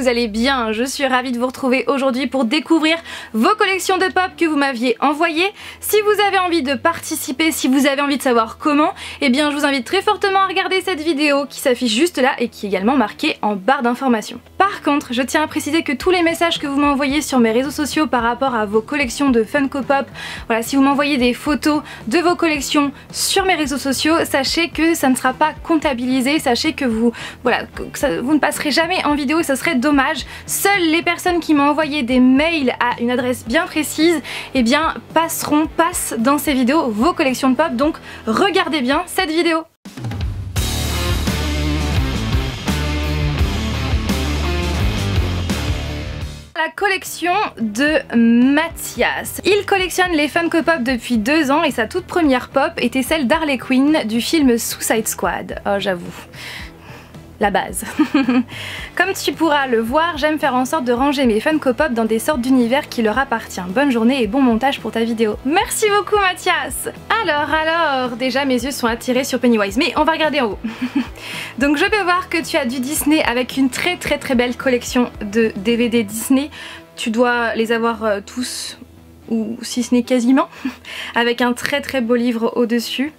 vous allez bien. Je suis ravie de vous retrouver aujourd'hui pour découvrir vos collections de pop que vous m'aviez envoyées. Si vous avez envie de participer, si vous avez envie de savoir comment, eh bien je vous invite très fortement à regarder cette vidéo qui s'affiche juste là et qui est également marquée en barre d'informations. Par contre, je tiens à préciser que tous les messages que vous m'envoyez sur mes réseaux sociaux par rapport à vos collections de Funko Pop, voilà, si vous m'envoyez des photos de vos collections sur mes réseaux sociaux, sachez que ça ne sera pas comptabilisé, sachez que vous, voilà, vous ne passerez jamais en vidéo et ça serait dommage. Seules les personnes qui m'ont envoyé des mails à une adresse bien précise, eh bien passent dans ces vidéos vos collections de pop, donc regardez bien cette vidéo. La collection de Mathias. Il collectionne les Funko Pop depuis 2 ans et sa toute première pop était celle d'Harley Quinn du film Suicide Squad. Oh, j'avoue. La base. Comme tu pourras le voir, j'aime faire en sorte de ranger mes Funko Pop dans des sortes d'univers qui leur appartiennent. Bonne journée et bon montage pour ta vidéo. Merci beaucoup Mathias. Alors, déjà mes yeux sont attirés sur Pennywise, mais on va regarder en haut. Donc je peux voir que tu as du Disney avec une très belle collection de DVD Disney. Tu dois les avoir tous, ou si ce n'est quasiment, avec un très beau livre au-dessus.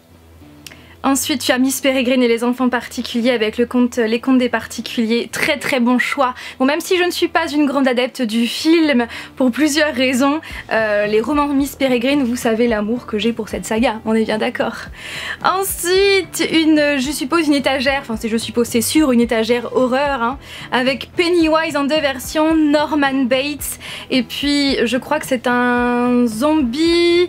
Ensuite tu as Miss Peregrine et les enfants particuliers avec les contes des particuliers, très bon choix. Bon, même si je ne suis pas une grande adepte du film pour plusieurs raisons, les romans Miss Peregrine, vous savez l'amour que j'ai pour cette saga, on est bien d'accord. Ensuite je suppose une étagère, enfin c'est sûr une étagère horreur, hein, avec Pennywise en 2 versions, Norman Bates, et puis je crois que c'est un zombie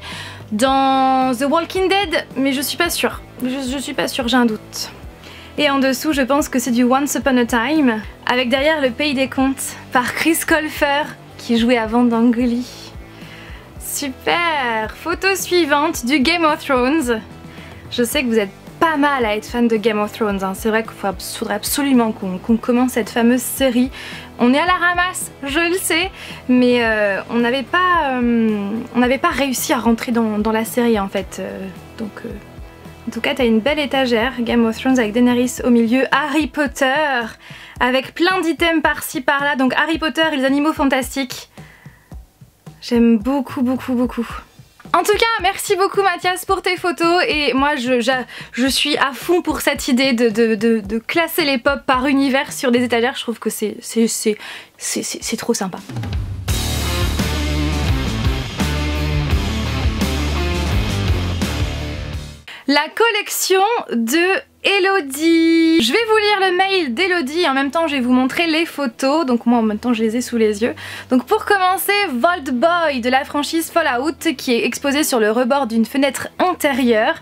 dans The Walking Dead, mais je suis pas sûre. Je suis pas sûre, j'ai un doute. Et en dessous, je pense que c'est du Once Upon a Time, avec derrière Le Pays des Contes, par Chris Colfer, qui jouait avant dans Gully. Super! Photo suivante du Game of Thrones. Je sais que vous êtes pas mal à être fan de Game of Thrones, hein. C'est vrai qu'il faudrait absolument qu'on commence cette fameuse série. On est à la ramasse, je le sais, mais on n'avait pas réussi à rentrer dans la série en fait. En tout cas, t'as une belle étagère, Game of Thrones avec Daenerys au milieu, Harry Potter, avec plein d'items par-ci par-là, donc Harry Potter et les animaux fantastiques. J'aime beaucoup. En tout cas, merci beaucoup Mathias pour tes photos et moi je suis à fond pour cette idée de classer les pop par univers sur des étagères. Je trouve que c'est trop sympa. La collection de Elodie. Je vais vous lire le mail d'Elodie et en même temps je vais vous montrer les photos, donc moi en même temps je les ai sous les yeux. Donc pour commencer, Vault Boy de la franchise Fallout qui est exposé sur le rebord d'une fenêtre intérieure,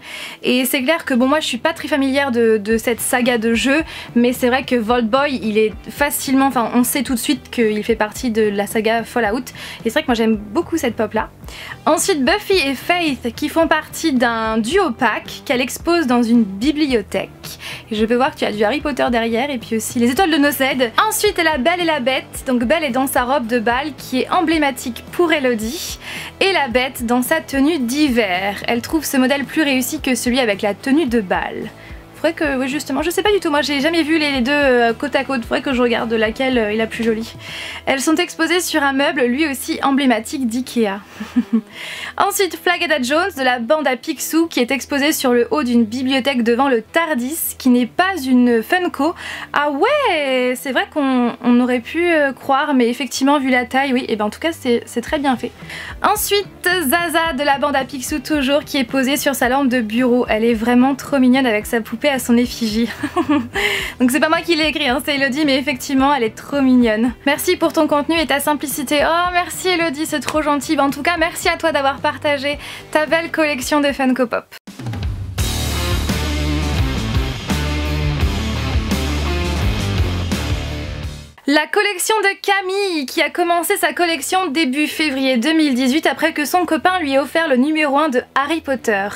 et c'est clair que bon, moi je suis pas très familière de cette saga de jeux, mais c'est vrai que Vault Boy il est facilement, enfin on sait tout de suite qu'il fait partie de la saga Fallout, et c'est vrai que moi j'aime beaucoup cette pop là. Ensuite Buffy et Faith qui font partie d'un duo pack qu'elle expose dans une bibliothèque. Et je peux voir que tu as du Harry Potter derrière et puis aussi les étoiles de Nosed. Ensuite la Belle et la Bête, donc Belle est dans sa robe de bal qui est emblématique pour Elodie, et la Bête dans sa tenue d'hiver. Elle trouve ce modèle plus réussi que celui avec la tenue de bal. Faudrait que, oui justement, je sais pas du tout, moi j'ai jamais vu les deux côte à côte, faudrait que je regarde laquelle est la plus jolie. Elles sont exposées sur un meuble lui aussi emblématique d'Ikea. Ensuite Flagada Jones de la bande à Picsou qui est exposée sur le haut d'une bibliothèque devant le Tardis, qui n'est pas une Funko. Ah ouais, c'est vrai qu'on aurait pu croire, mais effectivement vu la taille, oui, et ben en tout cas c'est très bien fait. Ensuite Zaza de la bande à Picsou toujours, qui est posée sur sa lampe de bureau. Elle est vraiment trop mignonne avec sa poupée à son effigie. Donc c'est pas moi qui l'ai écrit, hein, c'est Elodie, mais effectivement elle est trop mignonne. Merci pour ton contenu et ta simplicité. Oh merci Elodie, c'est trop gentil. En tout cas merci à toi d'avoir partagé ta belle collection de Funko Pop. La collection de Camille qui a commencé sa collection début février 2018 après que son copain lui ait offert le numéro 1 de Harry Potter.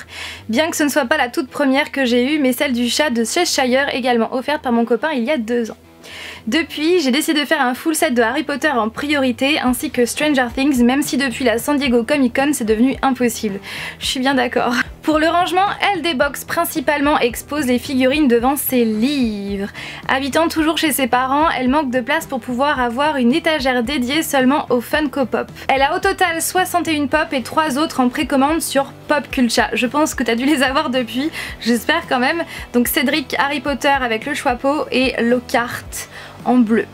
Bien que ce ne soit pas la toute première que j'ai eue, mais celle du chat de Cheshire également offerte par mon copain il y a 2 ans. Depuis, j'ai décidé de faire un full set de Harry Potter en priorité ainsi que Stranger Things, même si depuis la San Diego Comic Con c'est devenu impossible. Je suis bien d'accord. Pour le rangement, elle déboxe principalement et expose les figurines devant ses livres. Habitant toujours chez ses parents, elle manque de place pour pouvoir avoir une étagère dédiée seulement aux Funko Pop. Elle a au total 61 pop et 3 autres en précommande sur Popcultcha. Je pense que tu as dû les avoir depuis, j'espère quand même. Donc Cédric Harry Potter avec le Choixpeau et Lockhart en bleu.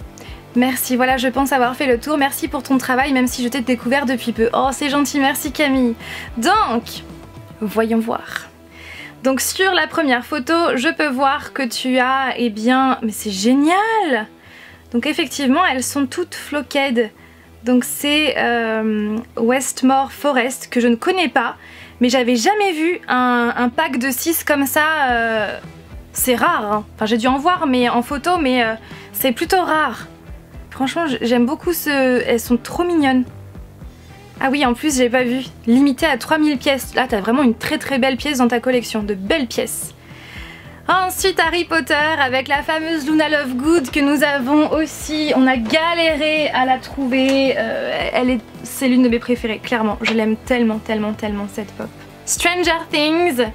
Merci, voilà, je pense avoir fait le tour. Merci pour ton travail, même si je t'ai découvert depuis peu. Oh, c'est gentil, merci Camille. Donc, voyons voir. Donc sur la première photo, je peux voir que tu as, eh bien, mais c'est génial! Donc effectivement, elles sont toutes floqued. Donc c'est Westmore Forest, que je ne connais pas, mais j'avais jamais vu un pack de 6 comme ça. C'est rare, hein. Enfin j'ai dû en voir mais en photo, mais c'est plutôt rare. Franchement, j'aime beaucoup elles sont trop mignonnes. Ah oui, en plus, j'ai pas vu. Limité à 3000 pièces. Là, t'as vraiment une très très belle pièce dans ta collection. De belles pièces. Ensuite, Harry Potter avec la fameuse Luna Lovegood que nous avons aussi. On a galéré à la trouver. C'est l'une de mes préférées, clairement. Je l'aime tellement, tellement, tellement cette pop. Stranger Things.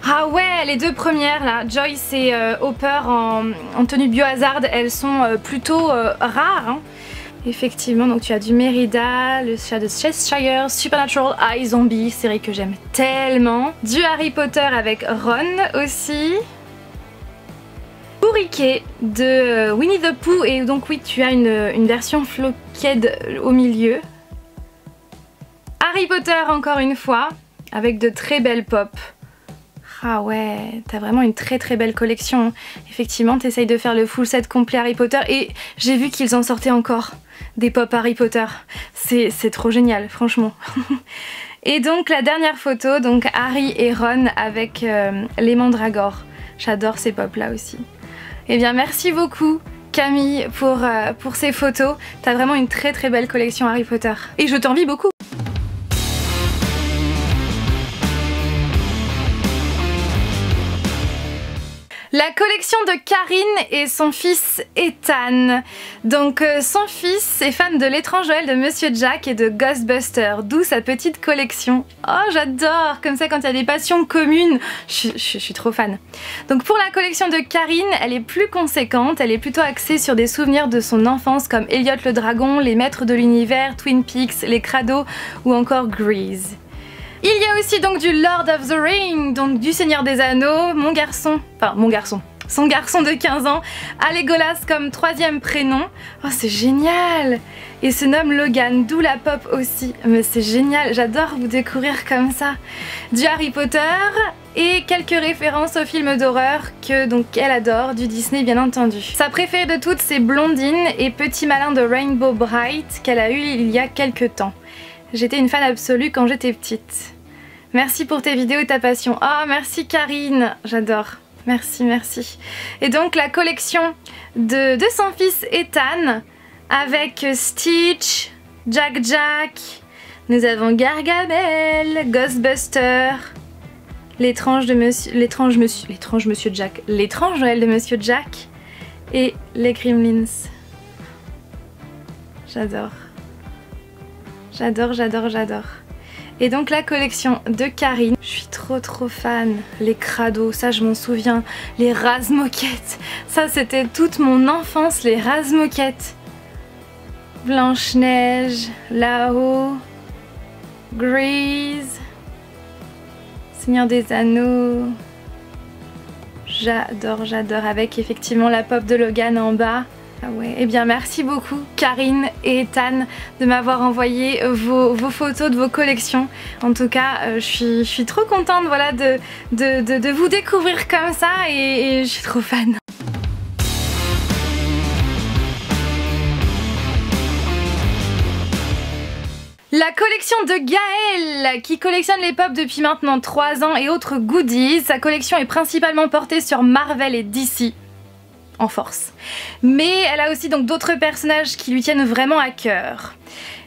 Ah ouais, les deux premières là, Joyce et Hopper en tenue biohazard, elles sont plutôt rares. Hein. Effectivement, donc tu as du Mérida, le chat de Cheshire, Supernatural Eye Zombie, série que j'aime tellement. Du Harry Potter avec Ron aussi. Bourriquet de Winnie the Pooh, et donc oui, tu as une version floqued au milieu. Harry Potter encore une fois, avec de très belles pop. Ah ouais, t'as vraiment une très très belle collection. Effectivement, t'essayes de faire le full set complet Harry Potter et j'ai vu qu'ils en sortaient encore des pop Harry Potter. C'est trop génial, franchement. Et donc la dernière photo, donc Harry et Ron avec les mandragores. J'adore ces pop là aussi. Eh bien merci beaucoup Camille pour ces photos. T'as vraiment une très très belle collection Harry Potter. Et je t'envie beaucoup. La collection de Karine et son fils Ethan. Donc son fils est fan de l'étrange Noël de Monsieur Jack et de Ghostbusters, d'où sa petite collection. Oh j'adore, comme ça quand il y a des passions communes, je suis trop fan. Donc pour la collection de Karine, elle est plus conséquente, elle est plutôt axée sur des souvenirs de son enfance comme Elliot le Dragon, Les Maîtres de l'Univers, Twin Peaks, Les Crados ou encore Grease. Il y a aussi donc du Lord of the Ring, donc du Seigneur des Anneaux, son garçon de 15 ans, a Legolas comme troisième prénom. Oh c'est génial! Et se nomme Logan, d'où la pop aussi. Mais c'est génial, j'adore vous découvrir comme ça. Du Harry Potter et quelques références aux films d'horreur que donc elle adore, du Disney bien entendu. Sa préférée de toutes c'est Blondine et Petit Malin de Rainbow Bright qu'elle a eu il y a quelques temps. J'étais une fan absolue quand j'étais petite. Merci pour tes vidéos et ta passion. Oh merci Karine, j'adore. Merci, merci. Et donc la collection de son fils Ethan avec Stitch, Jack Jack, nous avons Gargamel, Ghostbuster, l'étrange Noël de Monsieur Jack et les Gremlins. J'adore. J'adore, j'adore, j'adore. Et donc la collection de Karine, je suis trop fan. Les Crados, ça je m'en souviens. Les Razmoquettes, ça c'était toute mon enfance, les Razmoquettes. Blanche-Neige, là-haut, Grease, Seigneur des Anneaux. J'adore, j'adore, avec effectivement la pop de Logan en bas. Ah ouais, eh bien merci beaucoup Karine et Ethan de m'avoir envoyé vos photos de vos collections. En tout cas, je suis trop contente voilà, de vous découvrir comme ça et je suis trop fan. La collection de Gaëlle qui collectionne les pop depuis maintenant 3 ans et autres goodies. Sa collection est principalement portée sur Marvel et DC. En force. Mais elle a aussi donc d'autres personnages qui lui tiennent vraiment à cœur.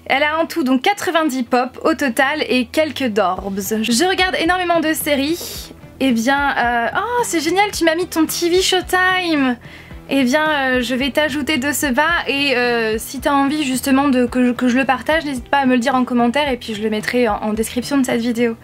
Elle a en tout donc 90 pop au total et quelques d'orbs. Je regarde énormément de séries. Eh bien, oh c'est génial, tu m'as mis ton TV Showtime. Eh bien, je vais t'ajouter de ce pas et si t'as envie justement que je le partage, n'hésite pas à me le dire en commentaire et puis je le mettrai en description de cette vidéo.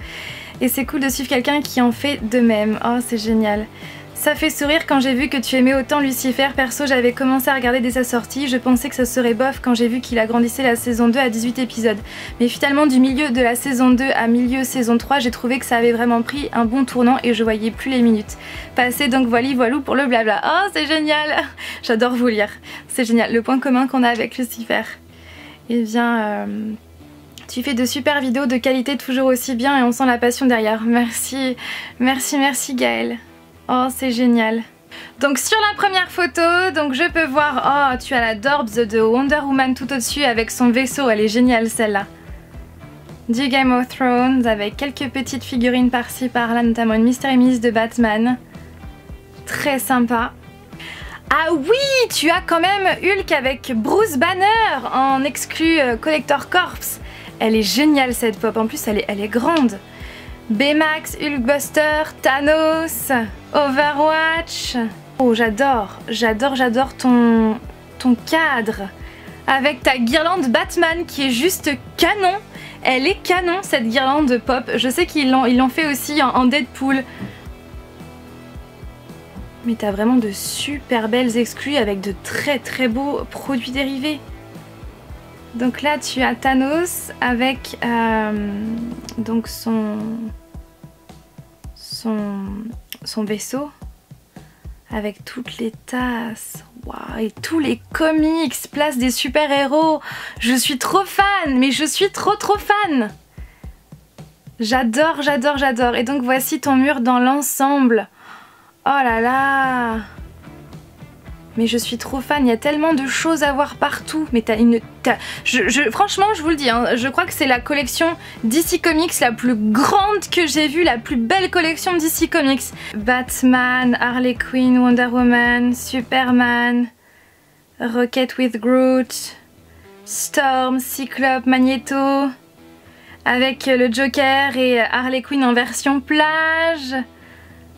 Et c'est cool de suivre quelqu'un qui en fait de même. Oh, c'est génial. Ça fait sourire quand j'ai vu que tu aimais autant Lucifer. Perso, j'avais commencé à regarder dès sa sortie. Je pensais que ça serait bof quand j'ai vu qu'il agrandissait la saison 2 à 18 épisodes. Mais finalement, du milieu de la saison 2 à milieu saison 3, j'ai trouvé que ça avait vraiment pris un bon tournant et je voyais plus les minutes passer. Donc voilou pour le blabla. Oh, c'est génial. J'adore vous lire. C'est génial. Le point commun qu'on a avec Lucifer. Eh bien... Tu fais de super vidéos de qualité toujours aussi bien et on sent la passion derrière. Merci, merci, merci Gaëlle. Oh, c'est génial. Donc sur la première photo, donc je peux voir, oh, tu as la Dorbs de Wonder Woman tout au-dessus avec son vaisseau, elle est géniale celle-là. Du Game of Thrones avec quelques petites figurines par-ci par-là, notamment une Mystery Miss de Batman. Très sympa. Ah oui, tu as quand même Hulk avec Bruce Banner en exclu Collector Corps. Elle est géniale cette pop, en plus elle est grande. Baymax, Hulkbuster, Thanos, Overwatch. Oh j'adore ton cadre. Avec ta guirlande Batman qui est juste canon. Elle est canon cette guirlande pop. Je sais qu'ils l'ont fait aussi en Deadpool. Mais t'as vraiment de super belles exclus avec de très beaux produits dérivés. Donc là tu as Thanos avec donc son vaisseau avec toutes les tasses. Waouh, et tous les comics, place des super-héros. Je suis trop fan, mais je suis trop fan. J'adore. Et donc voici ton mur dans l'ensemble. Oh là là. Mais je suis trop fan, il y a tellement de choses à voir partout. Mais franchement, je vous le dis, hein, je crois que c'est la collection DC Comics la plus grande que j'ai vue, la plus belle collection DC Comics. Batman, Harley Quinn, Wonder Woman, Superman, Rocket with Groot, Storm, Cyclope, Magneto, avec le Joker et Harley Quinn en version plage.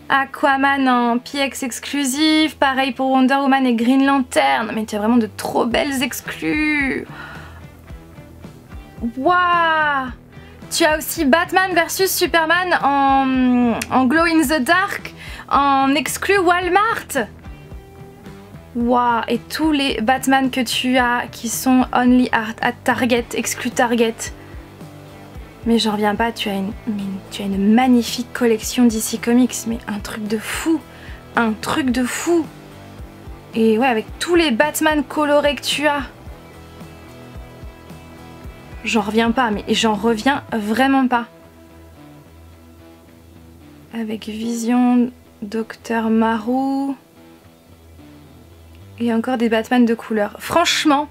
Aquaman en PX exclusive, pareil pour Wonder Woman et Green Lantern. Mais tu as vraiment de trop belles exclus. Waouh! Tu as aussi Batman versus Superman en Glow in the Dark, en exclu Walmart. Waouh! Et tous les Batman que tu as qui sont only at Target, exclu Target. Mais j'en reviens pas, tu as une magnifique collection DC Comics, mais un truc de fou, Et ouais, avec tous les Batman colorés que tu as. J'en reviens pas, mais j'en reviens vraiment pas. Avec Vision, Docteur Marou. Et encore des Batman de couleur. Franchement,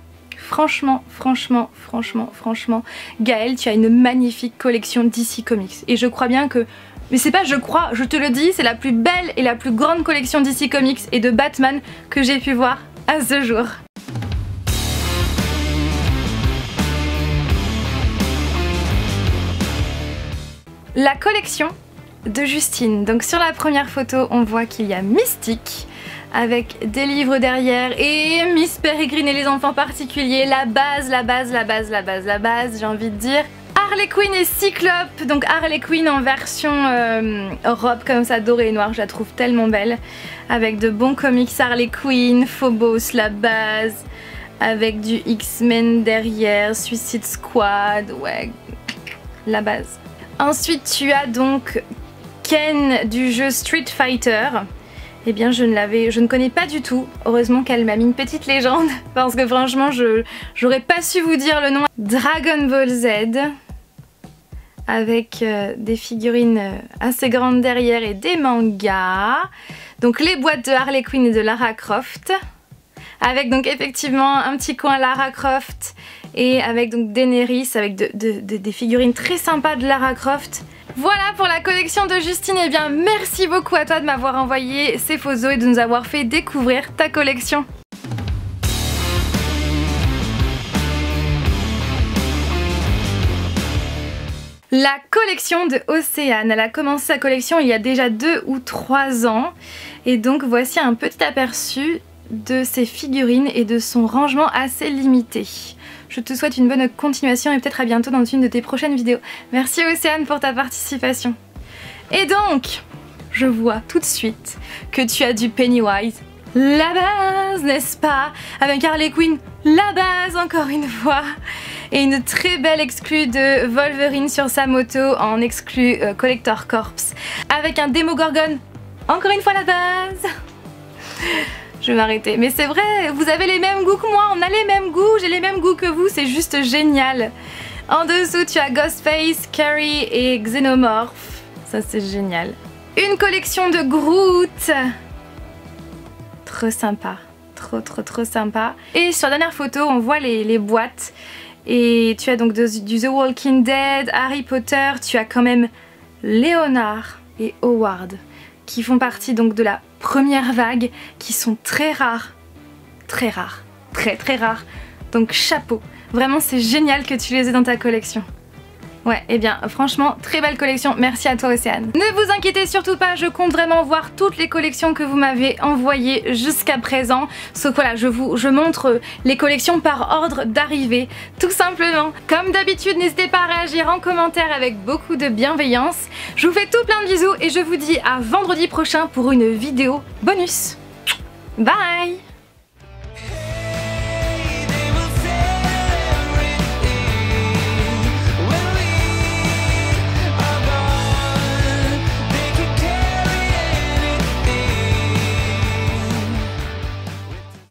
Gaëlle, tu as une magnifique collection DC Comics. Et je crois bien que... Mais c'est pas je crois, je te le dis, c'est la plus belle et la plus grande collection DC Comics et de Batman que j'ai pu voir à ce jour. La collection de Justine. Donc sur la première photo, on voit qu'il y a Mystique, avec des livres derrière et Miss Peregrine et les enfants particuliers, la base, j'ai envie de dire. Harley Quinn et Cyclope, donc Harley Quinn en version robe comme ça dorée et noire, je la trouve tellement belle. Avec de bons comics Harley Quinn, Phobos, la base, avec du X-Men derrière, Suicide Squad, ouais, la base. Ensuite tu as donc Ken du jeu Street Fighter. Eh bien je ne connais pas du tout. Heureusement qu'elle m'a mis une petite légende parce que franchement j'aurais pas su vous dire le nom. Dragon Ball Z avec des figurines assez grandes derrière et des mangas. Donc les boîtes de Harley Quinn et de Lara Croft. Avec donc effectivement un petit coin Lara Croft et avec donc Daenerys avec des figurines très sympas de Lara Croft. Voilà pour la collection de Justine. Et bien merci beaucoup à toi de m'avoir envoyé ces photos et de nous avoir fait découvrir ta collection. La collection de Océane, elle a commencé sa collection il y a déjà 2 ou 3 ans. Et donc voici un petit aperçu de ses figurines et de son rangement assez limité. Je te souhaite une bonne continuation et peut-être à bientôt dans une de tes prochaines vidéos. Merci Océane pour ta participation. Et donc, je vois tout de suite que tu as du Pennywise, la base, n'est-ce pas? Avec Harley Quinn, la base encore une fois. Et une très belle exclue de Wolverine sur sa moto en exclue Collector Corps. Avec un Demogorgon, encore une fois la base. Je vais m'arrêter. Mais c'est vrai, vous avez les mêmes goûts que moi, on a les mêmes goûts, j'ai les mêmes goûts que vous, c'est juste génial. En dessous, tu as Ghostface, Carrie et Xenomorph. Ça, c'est génial. Une collection de Groot. Trop sympa. Trop sympa. Et sur la dernière photo, on voit les boîtes. Et tu as donc du The Walking Dead, Harry Potter. Tu as quand même Leonard et Howard qui font partie donc de la première vague, qui sont très rares. Très rares. Donc chapeau. Vraiment, c'est génial que tu les aies dans ta collection. Ouais, et bien franchement, très belle collection, merci à toi Océane. Ne vous inquiétez surtout pas, je compte vraiment voir toutes les collections que vous m'avez envoyées jusqu'à présent. Sauf voilà, je montre les collections par ordre d'arrivée, tout simplement. Comme d'habitude, n'hésitez pas à réagir en commentaire avec beaucoup de bienveillance. Je vous fais tout plein de bisous et je vous dis à vendredi prochain pour une vidéo bonus. Bye!